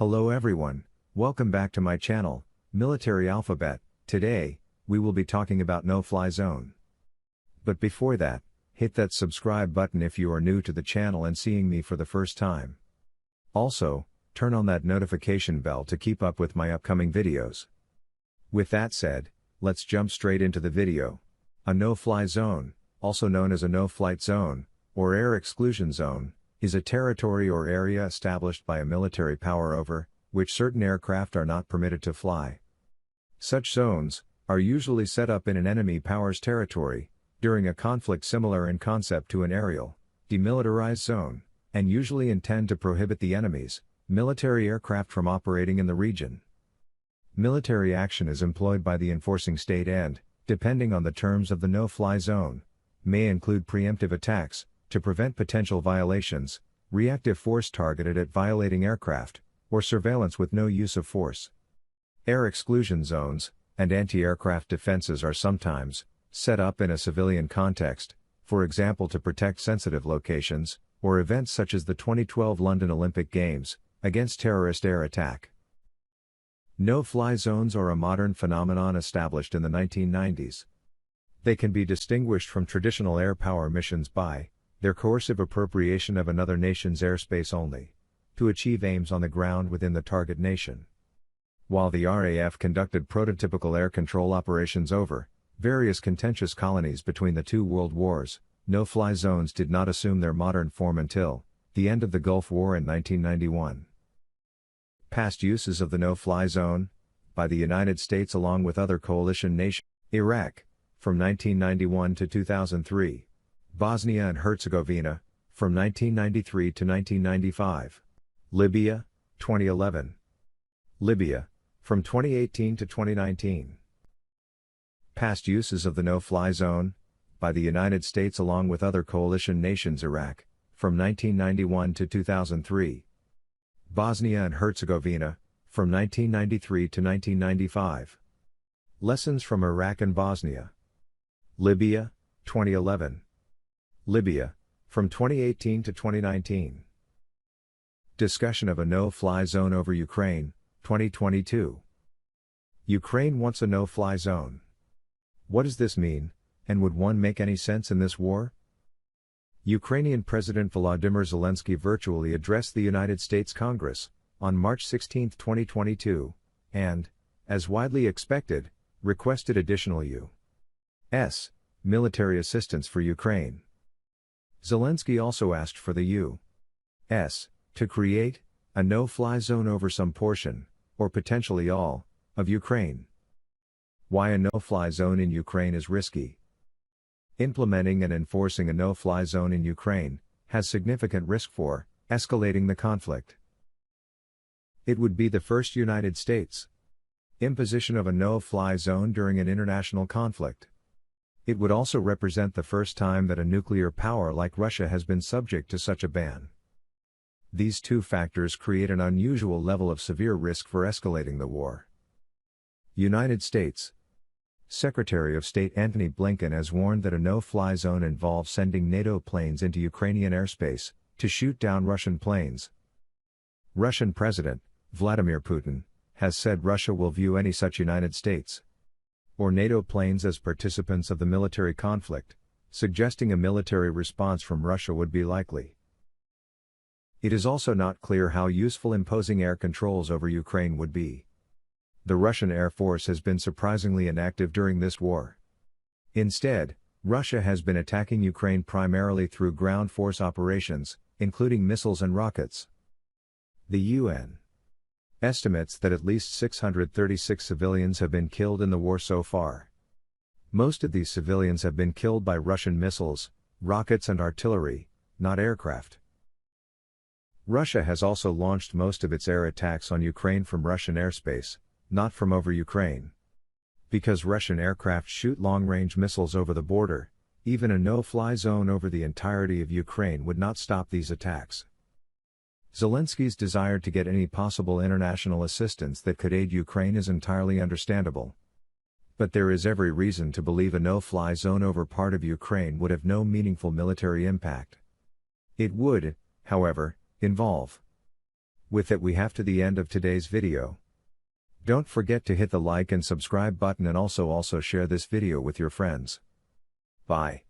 Hello everyone, welcome back to my channel, Military Alphabet. Today, we will be talking about no-fly zone. But before that, hit that subscribe button if you are new to the channel and seeing me for the first time. Also, turn on that notification bell to keep up with my upcoming videos. With that said, let's jump straight into the video. A no-fly zone, also known as a no-flight zone, or air exclusion zone, is a territory or area established by a military power over which certain aircraft are not permitted to fly. Such zones are usually set up in an enemy power's territory during a conflict similar in concept to an aerial, demilitarized zone, and usually intend to prohibit the enemy's military aircraft from operating in the region. Military action is employed by the enforcing state and, depending on the terms of the no-fly zone, may include preemptive attacks to prevent potential violations, reactive force targeted at violating aircraft, or surveillance with no use of force. Air exclusion zones and anti-aircraft defenses are sometimes set up in a civilian context, for example to protect sensitive locations, or events such as the 2012 London Olympic Games, against terrorist air attack. No-fly zones are a modern phenomenon established in the 1990s. They can be distinguished from traditional air power missions by their coercive appropriation of another nation's airspace only to achieve aims on the ground within the target nation. While the RAF conducted prototypical air control operations over various contentious colonies between the two world wars, no-fly zones did not assume their modern form until the end of the Gulf War in 1991. Past uses of the no-fly zone by the United States along with other coalition nations: Iraq, from 1991 to 2003. Bosnia and Herzegovina, from 1993 to 1995. Libya, 2011. Libya, from 2018 to 2019. Past uses of the no-fly zone by the United States along with other coalition nations: Iraq, from 1991 to 2003. Bosnia and Herzegovina, from 1993 to 1995. Lessons from Iraq and Bosnia. Libya, 2011. Libya, from 2018 to 2019. Discussion of a no-fly zone over Ukraine, 2022. Ukraine wants a no-fly zone. What does this mean, and would one make any sense in this war? Ukrainian President Volodymyr Zelensky virtually addressed the United States Congress on March 16, 2022, and, as widely expected, requested additional U.S. military assistance for Ukraine. Zelensky also asked for the U.S. to create a no-fly zone over some portion, or potentially all, of Ukraine. Why a no-fly zone in Ukraine is risky. Implementing and enforcing a no-fly zone in Ukraine has significant risk for escalating the conflict. It would be the first United States imposition of a no-fly zone during an international conflict. It would also represent the first time that a nuclear power like Russia has been subject to such a ban. These two factors create an unusual level of severe risk for escalating the war. United States Secretary of State Antony Blinken has warned that a no-fly zone involves sending NATO planes into Ukrainian airspace to shoot down Russian planes. Russian President Vladimir Putin has said Russia will view any such United States or NATO planes as participants of the military conflict, suggesting a military response from Russia would be likely. It is also not clear how useful imposing air controls over Ukraine would be. The Russian Air Force has been surprisingly inactive during this war. Instead, Russia has been attacking Ukraine primarily through ground force operations, including missiles and rockets. The UN estimates that at least 636 civilians have been killed in the war so far. Most of these civilians have been killed by Russian missiles, rockets and artillery, not aircraft. Russia has also launched most of its air attacks on Ukraine from Russian airspace, not from over Ukraine. Because Russian aircraft shoot long-range missiles over the border, even a no-fly zone over the entirety of Ukraine would not stop these attacks. Zelensky's desire to get any possible international assistance that could aid Ukraine is entirely understandable. But there is every reason to believe a no-fly zone over part of Ukraine would have no meaningful military impact. It would, however, involve With it we have to the end of today's video. Don't forget to hit the like and subscribe button and also share this video with your friends. Bye.